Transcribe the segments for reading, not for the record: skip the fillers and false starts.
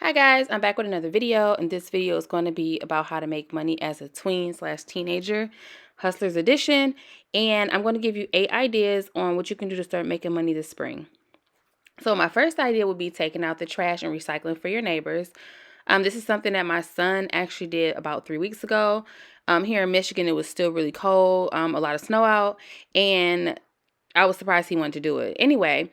Hi guys, I'm back with another video, and this video is going to be about how to make money as a tween slash teenager, Hustlers Edition, and I'm going to give you 8 ideas on what you can do to start making money this spring. So my first idea would be taking out the trash and recycling for your neighbors. This is something that my son actually did about 3 weeks ago. Here in Michigan, it was still really cold, a lot of snow out, and I was surprised he wanted to do it. Anyway,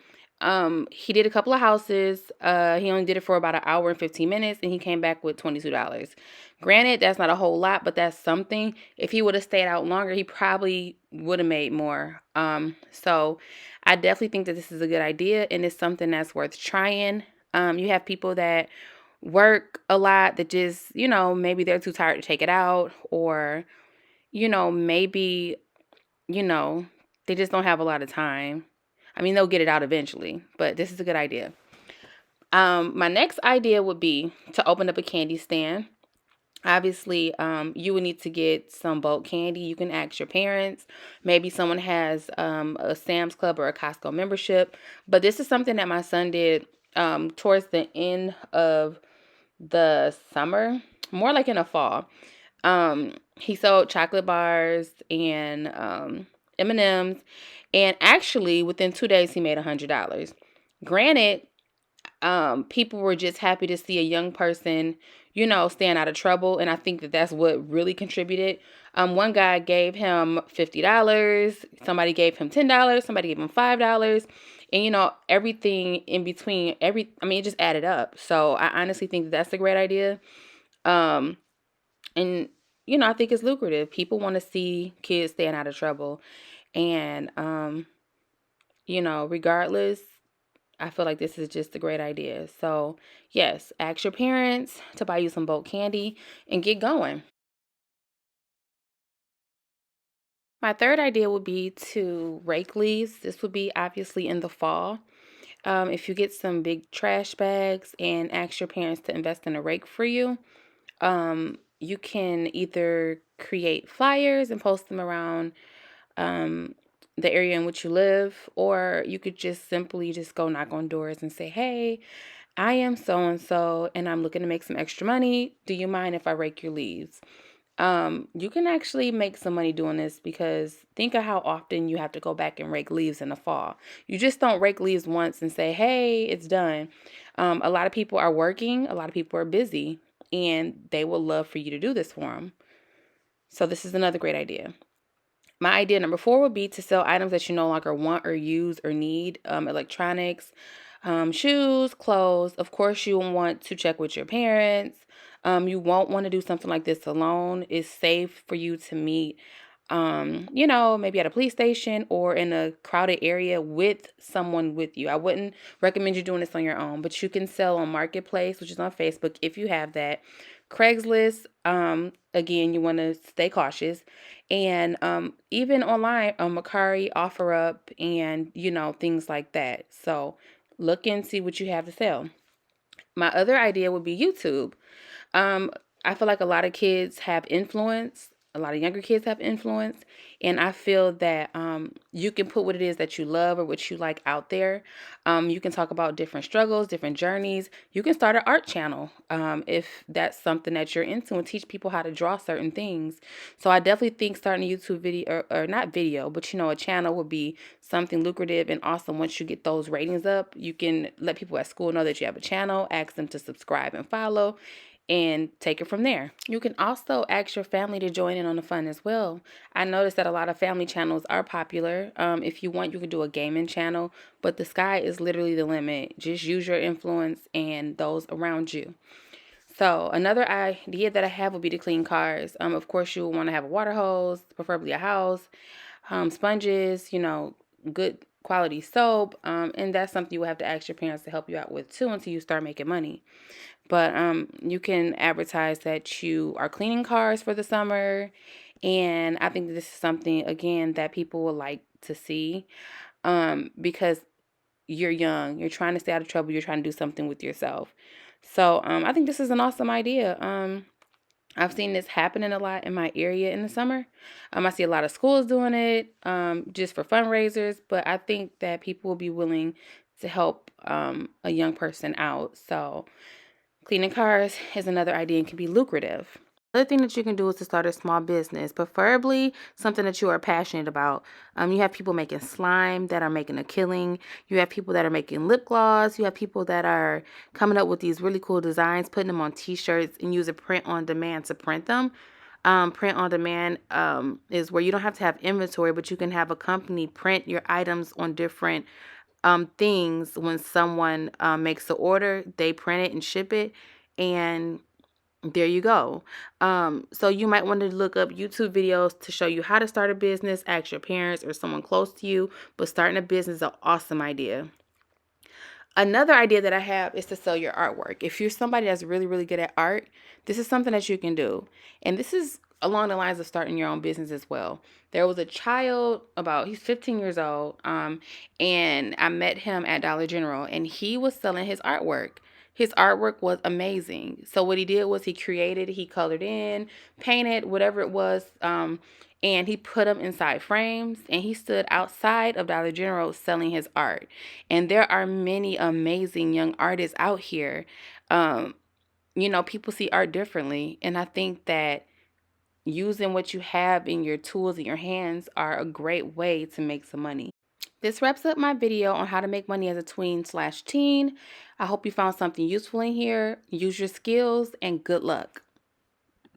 he did a couple of houses. He only did it for about an hour and 15 minutes, and he came back with $22. Granted, that's not a whole lot, but that's something. If he would have stayed out longer, he probably would have made more. So I definitely think that this is a good idea, and it's something that's worth trying. You have people that work a lot that just, maybe they're too tired to take it out, or, maybe, you know, they just don't have a lot of time. I mean, they'll get it out eventually, but this is a good idea. My next idea would be to open up a candy stand. Obviously, you would need to get some bulk candy. You can ask your parents. Maybe someone has a Sam's Club or a Costco membership. But this is something that my son did towards the end of the summer, more like in the fall. He sold chocolate bars and M&Ms, and actually within 2 days he made $100. Granted, people were just happy to see a young person, staying out of trouble, and I think that that's what really contributed. One guy gave him $50, somebody gave him $10, somebody gave him $5, and everything in between. It just added up. So I honestly think that's a great idea. Um, and I think it's lucrative. People want to see kids staying out of trouble, and regardless, I feel like this is just a great idea. So, yes, ask your parents to buy you some bulk candy and get going. My third idea would be to rake leaves. This would be obviously in the fall. If you get some big trash bags and ask your parents to invest in a rake for you, you can either create flyers and post them around the area in which you live, or you could just simply just go knock on doors and say, hey, I am so and so, and I'm looking to make some extra money. Do you mind if I rake your leaves? You can actually make some money doing this, because think of how often you have to go back and rake leaves in the fall. You just don't rake leaves once and say, hey, it's done. A lot of people are working, a lot of people are busy, and they will love for you to do this for them. So this is another great idea. My idea number 4 would be to sell items that you no longer want or use or need, electronics, shoes, clothes. Of course, you want to check with your parents. You won't want to do something like this alone. It's safe for you to meet, maybe at a police station or in a crowded area with someone with you. I wouldn't recommend you doing this on your own, but you can sell on Marketplace, which is on Facebook if you have that. Craigslist, again, you want to stay cautious. And even online, Macari, OfferUp, and things like that. So look and see what you have to sell. My other idea would be YouTube. I feel like a lot of kids have influence. A lot of younger kids have influence, and I feel that you can put what it is that you love or what you like out there. You can talk about different struggles, different journeys. You can start an art channel if that's something that you're into, and teach people how to draw certain things. So I definitely think starting a YouTube video, or not video, but a channel would be something lucrative and awesome. Once you get those ratings up, you can let people at school know that you have a channel, ask them to subscribe and follow, and take it from there. You can also ask your family to join in on the fun as well. I noticed that a lot of family channels are popular. If you want, you can do a gaming channel, but the sky is literally the limit. Just use your influence and those around you. So another idea that I have would be to clean cars. Of course, you will want to have a water hose, preferably a house, sponges, good quality soap, and that's something you will have to ask your parents to help you out with too until you start making money. But you can advertise that you are cleaning cars for the summer, and I think this is something, again, that people would like to see, because you're young, you're trying to stay out of trouble, you're trying to do something with yourself. So I think this is an awesome idea. I've seen this happening a lot in my area in the summer. I see a lot of schools doing it just for fundraisers, but I think that people will be willing to help a young person out. So Cleaning cars is another idea and can be lucrative. Another thing that you can do is to start a small business, preferably something that you are passionate about. You have people making slime that are making a killing. You have people that are making lip gloss. You have people that are coming up with these really cool designs, putting them on t-shirts and using print on demand to print them. Print on demand is where you don't have to have inventory, but you can have a company print your items on different things. When someone makes the order, they print it and ship it, and there you go. So you might want to look up YouTube videos to show you how to start a business. Ask your parents or someone close to you, but starting a business is an awesome idea. Another idea that I have is to sell your artwork. If you're somebody that's really, really good at art, this is something that you can do. And this is along the lines of starting your own business as well. There was a child, he's 15 years old, and I met him at Dollar General, and he was selling his artwork. His artwork was amazing. So what he did was he colored in, painted, whatever it was, and he put them inside frames, and he stood outside of Dollar General selling his art. And there are many amazing young artists out here. People see art differently, and I think that using what you have in your tools in your hands are a great way to make some money. This wraps up my video on how to make money as a tween/teen. I hope you found something useful in here. Use your skills and good luck.